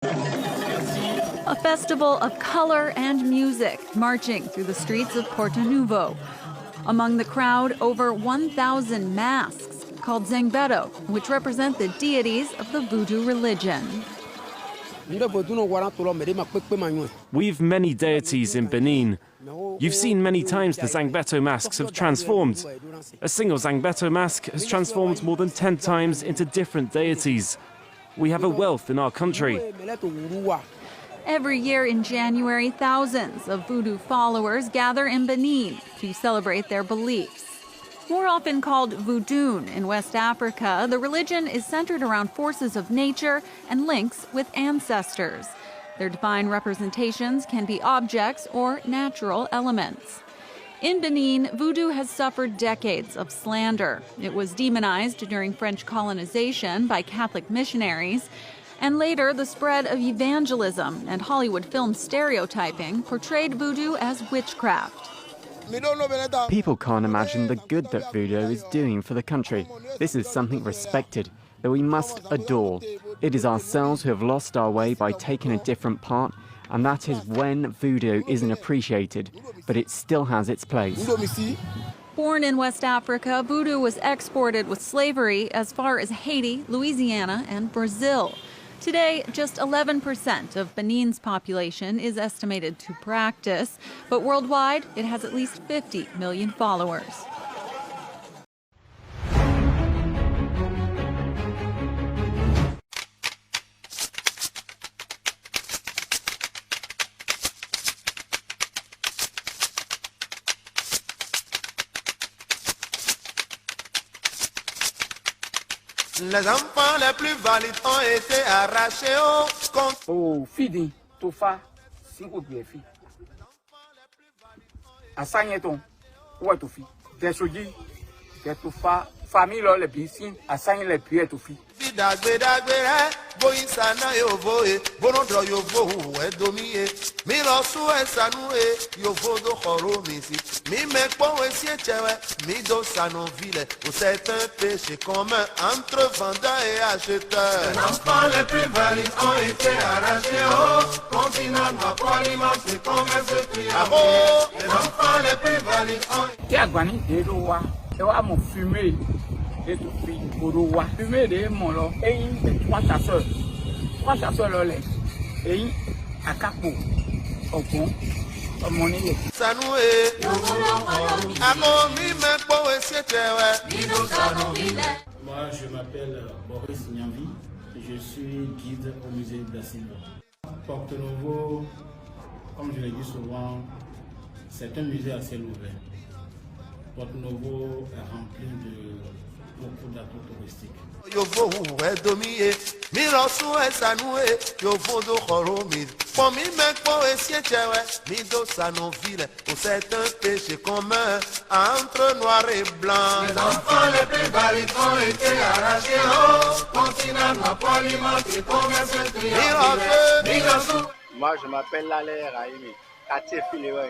A festival of color and music marching through the streets of Porto Novo. Among the crowd, over 1,000 masks called Zangbeto, which represent the deities of the Voodoo religion. We've many deities in Benin. You've seen many times the Zangbeto masks have transformed. A single Zangbeto mask has transformed more than 10 times into different deities. We have a wealth in our country. Every year in January, thousands of Voodoo followers gather in Benin to celebrate their beliefs. More often called Voodoo in West Africa, the religion is centered around forces of nature and links with ancestors. Their divine representations can be objects or natural elements. In Benin, Voodoo has suffered decades of slander. It was demonized during French colonization by Catholic missionaries. And later, the spread of evangelism and Hollywood film stereotyping portrayed Voodoo as witchcraft. People can't imagine the good that Voodoo is doing for the country. This is something respected, that we must adore. It is ourselves who have lost our way by taking a different path, and that is when Voodoo isn't appreciated, but it still has its place. Born in West Africa, Voodoo was exported with slavery as far as Haiti, Louisiana, and Brazil. Today, just 11% of Benin's population is estimated to practice, but worldwide, it has at least 50 million followers. Les enfants les plus valides ont été arrachés au compte. Oh, fidi, tofa, 5 pieds fi. Asanyeton, ouais tofi. Des soji, des tofa, famille le bisi, asanye le pieds tofi. Dagbe boisana yovoe, bonodro yovo edomie. Mi losu esanue, yovo do choro misi. Mi mekpo esiechewe, mi do sanoville. C'est un péché commun entre vendeur et acheteur. Les enfants les plus valides ont été arrachés au continent alimentaire commerce triangle. Les enfants les plus valides ont. Tiagwani derowa, ewa mo fumer. Et tout fi orowa fumer de mon lo eyin trois chasseurs lo le eyin akapo ogun ọmọ nílé. Sanue amomi mekpo esietewe. Moi je m'appelle Boris Nyambi, je suis guide au musée da Silva. Porto Novo, comme je l'ai dit souvent, c'est un musée à ciel ouvert. Porto Novo est rempli de beaucoup d'atouts touristiques. Yovo edomie, mi losu esanue, yovo do choromi. Pour mi mekpo esietewe, mi do sanoville. C'est un péché commun entre noir et blanc. Les enfants les plus valides ont été arrachés au continent alimentaire commerce triangle. Moi je m'appelle Lalé Raimi, quartier Filewa,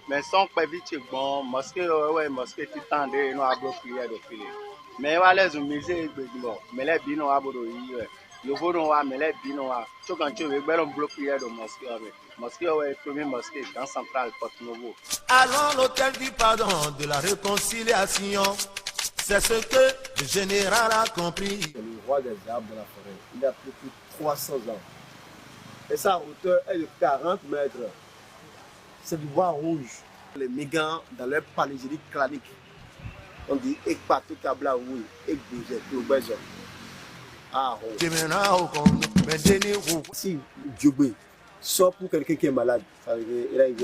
mais sans pas vite bon, mosquée qui tendent nous à bloquer de filer. Mais voilà les musées mais les bino à bodo yo vodo wa mais les bino à tout quand tu veux bien bloquer de mosquée est premier mosquée dans centrale Porto Novo. Allons l'hôtel du pardon de la réconciliation. C'est ce que le général a compris. C'est le roi des arbres de la forêt. Il a plus de 300 ans. Et sa hauteur est de 40 mètres. C'est du bois rouge. Les migrants, dans leur panégyrique clanique, on dit Ekpato Kabla Oui, Ekbouzé, Ekbouzé. Ah, si Djoubé sort pour quelqu'un qui est malade, ça veut dire il a une.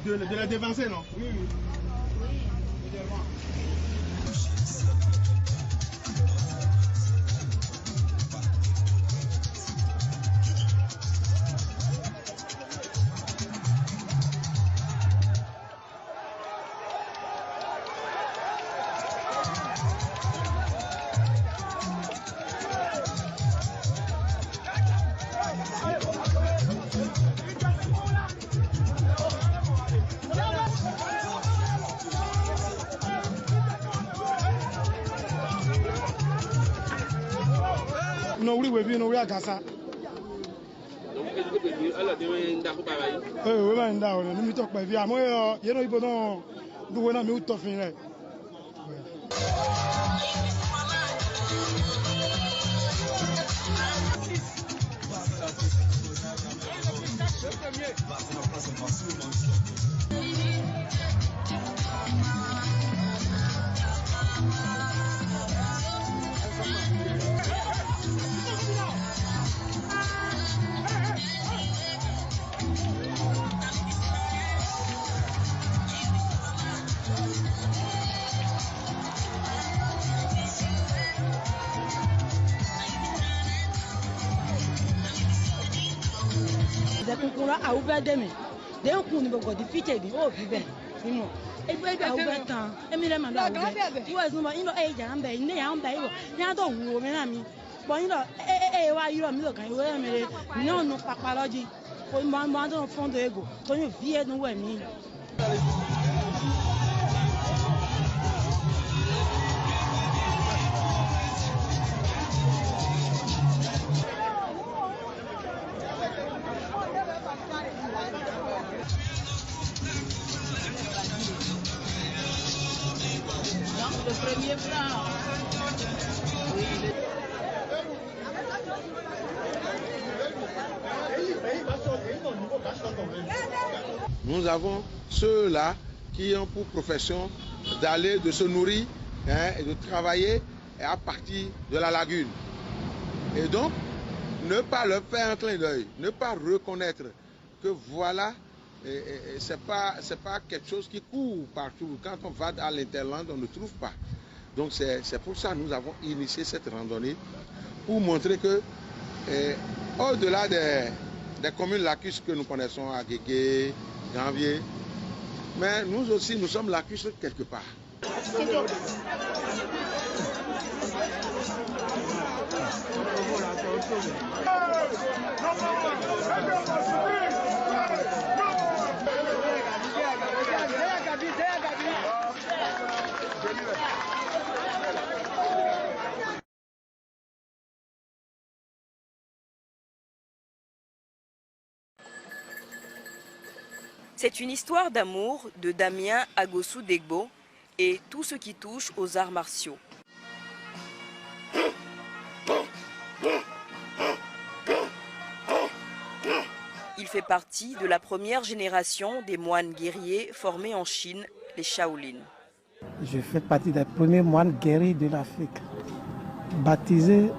De la dévancer, non? Oui, oui. Non, oui, oui, non, oui, à Gaza. Oui, oui, nous mettons pas bien. Moi, il y a des gens qui ont mis au top final. Le premier plan. Nous avons ceux-là qui ont pour profession d'aller, de se nourrir et de travailler à partir de la lagune. Et donc, ne pas leur faire un clin d'œil, ne pas reconnaître que voilà, c'est pas quelque chose qui court partout. Quand on va à l'Interland, on ne trouve pas. Donc c'est pour ça que nous avons initié cette randonnée, pour montrer que au-delà des communes lacustres que nous connaissons à Guégué, Janvier, mais nous aussi nous sommes lacustres quelque part. C'est une histoire d'amour de Damien Agosou Degbo et tout ce qui touche aux arts martiaux. Il fait partie de la première génération des moines guerriers formés en Chine, les Shaolin. Je fais partie des premiers moines guerriers de l'Afrique, baptisés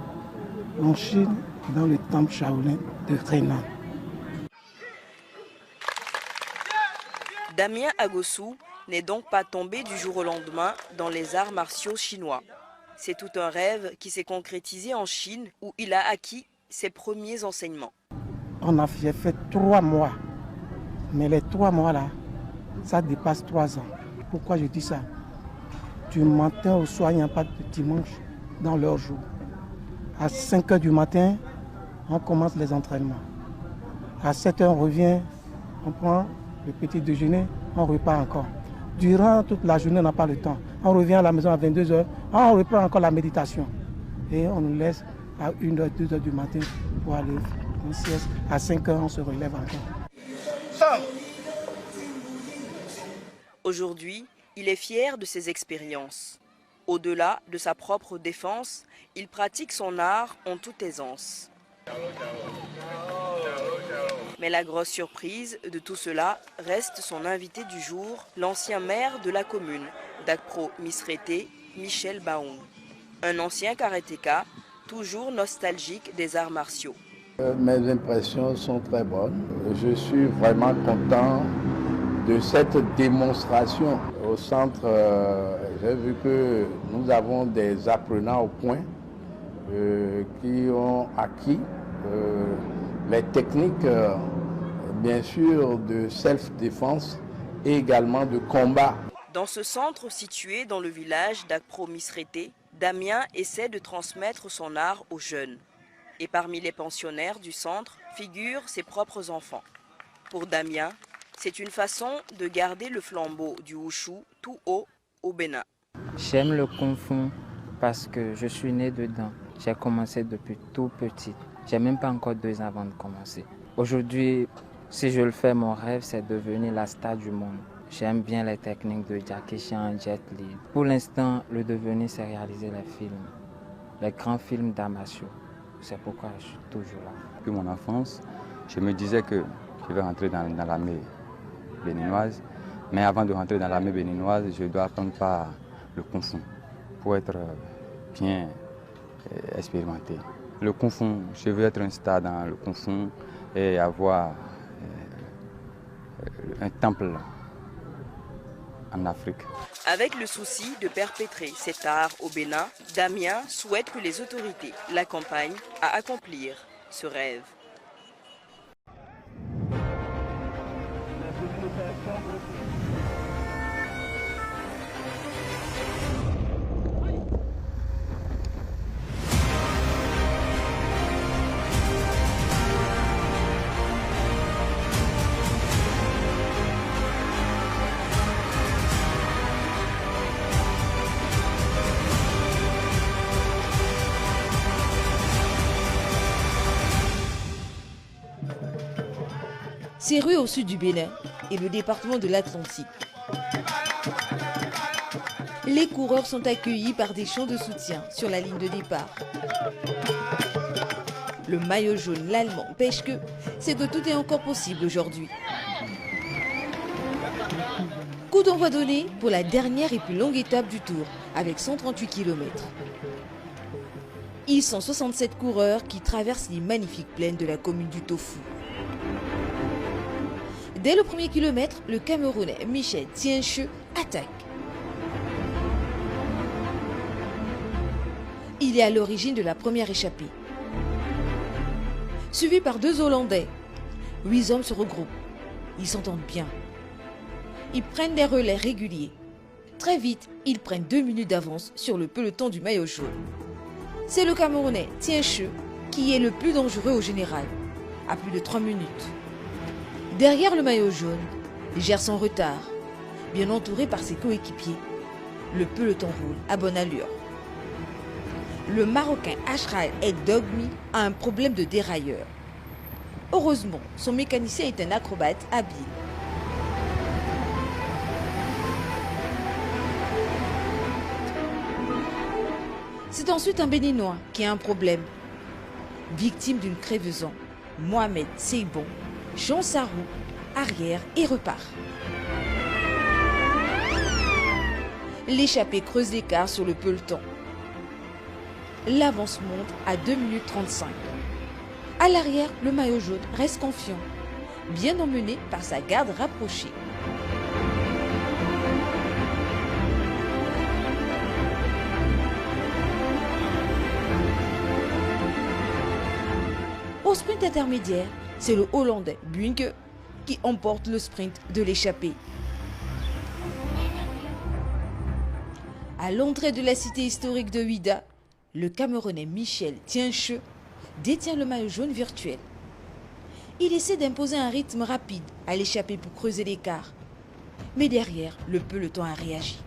en Chine dans le temple Shaolin de Henan. Damien Agosou n'est donc pas tombé du jour au lendemain dans les arts martiaux chinois. C'est tout un rêve qui s'est concrétisé en Chine où il a acquis ses premiers enseignements. J'ai fait 3 mois, mais les 3 mois là, ça dépasse 3 ans. Pourquoi je dis ça? Du matin au soir, il n'y a pas de dimanche dans leur jour. À 5 h du matin, on commence les entraînements. À 7 h, on revient, on prend le petit déjeuner, on repart encore. Durant toute la journée, on n'a pas le temps. On revient à la maison à 22 h, on reprend encore la méditation. Et on nous laisse à 1 h, 2 h du matin pour aller en sieste. À 5 h, on se relève encore. Aujourd'hui, il est fier de ses expériences. Au-delà de sa propre défense, il pratique son art en toute aisance. Mais la grosse surprise de tout cela reste son invité du jour, l'ancien maire de la commune d'Akpro Misrété, Michel Baoung. Un ancien karatéka, toujours nostalgique des arts martiaux. Mes impressions sont très bonnes. Je suis vraiment content de cette démonstration. Au centre, j'ai vu que nous avons des apprenants au point qui ont acquis les techniques, bien sûr, de self-défense et également de combat. Dans ce centre situé dans le village d'Akpro Misrété, Damien essaie de transmettre son art aux jeunes. Et parmi les pensionnaires du centre figurent ses propres enfants. Pour Damien, c'est une façon de garder le flambeau du wushu tout haut au Bénin. J'aime le kung fu parce que je suis né dedans. J'ai commencé depuis tout petit. J'ai même pas encore 2 ans avant de commencer. Aujourd'hui, si je le fais, mon rêve, c'est de devenir la star du monde. J'aime bien les techniques de Jackie Chan, Jet Li. Pour l'instant, le devenir, c'est réaliser les films, les grands films d'Amasio. C'est pourquoi je suis toujours là. Depuis mon enfance, je me disais que je vais rentrer dans l'armée béninoise. Mais avant de rentrer dans l'armée béninoise, je dois apprendre par le Kung Fu pour être bien expérimenté. Le Kung Fu, je veux être un star dans le Kung Fu et avoir un temple en Afrique. Avec le souci de perpétrer cet art au Bénin, Damien souhaite que les autorités l'accompagnent à accomplir ce rêve. Séreux au sud du Bénin et le département de l'Atlantique. Les coureurs sont accueillis par des chants de soutien sur la ligne de départ. Le maillot jaune, l'Allemand, pêche que c'est que tout est encore possible aujourd'hui. Coup d'envoi donné pour la dernière et plus longue étape du Tour, avec 138 km. Ils sont 67 coureurs qui traversent les magnifiques plaines de la commune du Tofu. Dès le premier kilomètre, le Camerounais Michel Tienche attaque. Il est à l'origine de la première échappée. Suivi par 2 Hollandais, 8 hommes se regroupent. Ils s'entendent bien. Ils prennent des relais réguliers. Très vite, ils prennent 2 minutes d'avance sur le peloton du maillot jaune. C'est le Camerounais Tienche qui est le plus dangereux au général, à plus de 3 minutes. Derrière le maillot jaune, il gère son retard. Bien entouré par ses coéquipiers, le peloton roule à bonne allure. Le Marocain Ashraï El Dogmi a un problème de dérailleur. Heureusement, son mécanicien est un acrobate habile. C'est ensuite un Béninois qui a un problème. Victime d'une crevaison, Mohamed Seibon, Jean Sarou, arrière et repart. L'échappée creuse l'écart sur le peloton. L'avance monte à 2 minutes 35. À l'arrière, le maillot jaune reste confiant, bien emmené par sa garde rapprochée. Au sprint intermédiaire, c'est le Hollandais Buinke qui emporte le sprint de l'échappée. À l'entrée de la cité historique de Ouidah, le Camerounais Michel Tienche détient le maillot jaune virtuel. Il essaie d'imposer un rythme rapide à l'échappée pour creuser l'écart. Mais derrière, le peloton a réagi.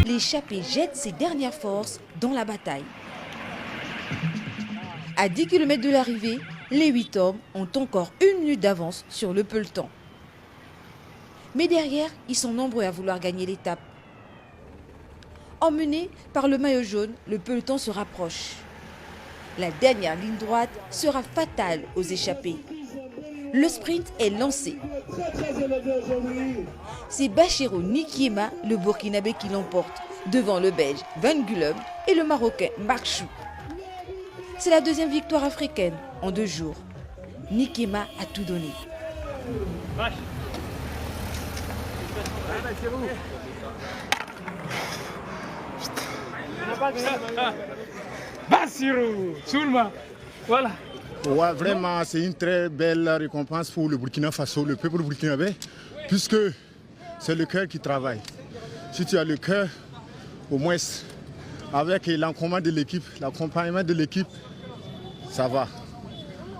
L'échappée jette ses dernières forces dans la bataille. À 10 km de l'arrivée, les 8 hommes ont encore 1 minute d'avance sur le peloton. Mais derrière, ils sont nombreux à vouloir gagner l'étape. Emmené par le maillot jaune, le peloton se rapproche. La dernière ligne droite sera fatale aux échappés. Le sprint est lancé. C'est Bachiro Nikiema, le Burkinabé, qui l'emporte devant le Belge Van Gulum et le Marocain Mark Chou. C'est la deuxième victoire africaine en 2 jours. Nikema a tout donné. Bassirou, Soulma, voilà. Ouais, vraiment, c'est une très belle récompense pour le Burkina Faso, le peuple burkinabé, puisque c'est le cœur qui travaille. Si tu as le cœur, au moins, avec l'accompagnement de l'équipe, ça va.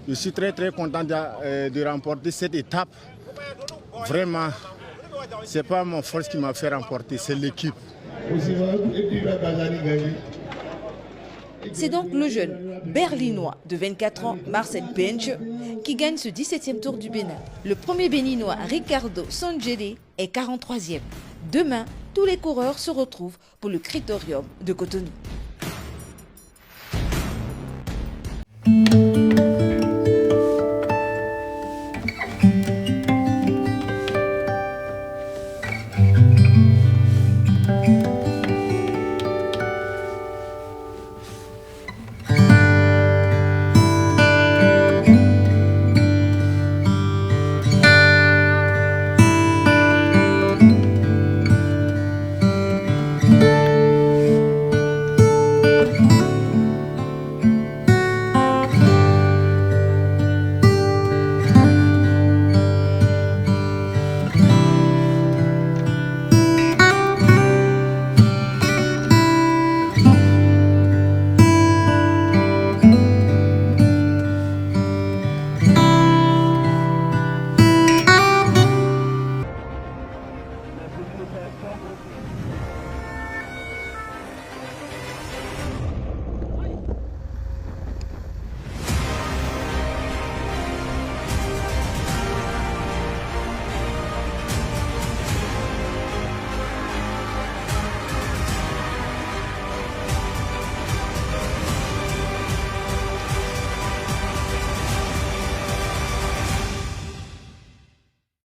Je suis très content de remporter cette étape. Vraiment, ce n'est pas mon force qui m'a fait remporter, c'est l'équipe. C'est donc le jeune berlinois de 24 ans, Marcel Bench, qui gagne ce 17e tour du Bénin. Le premier béninois, Ricardo Songele, est 43e. Demain, tous les coureurs se retrouvent pour le Critérium de Cotonou.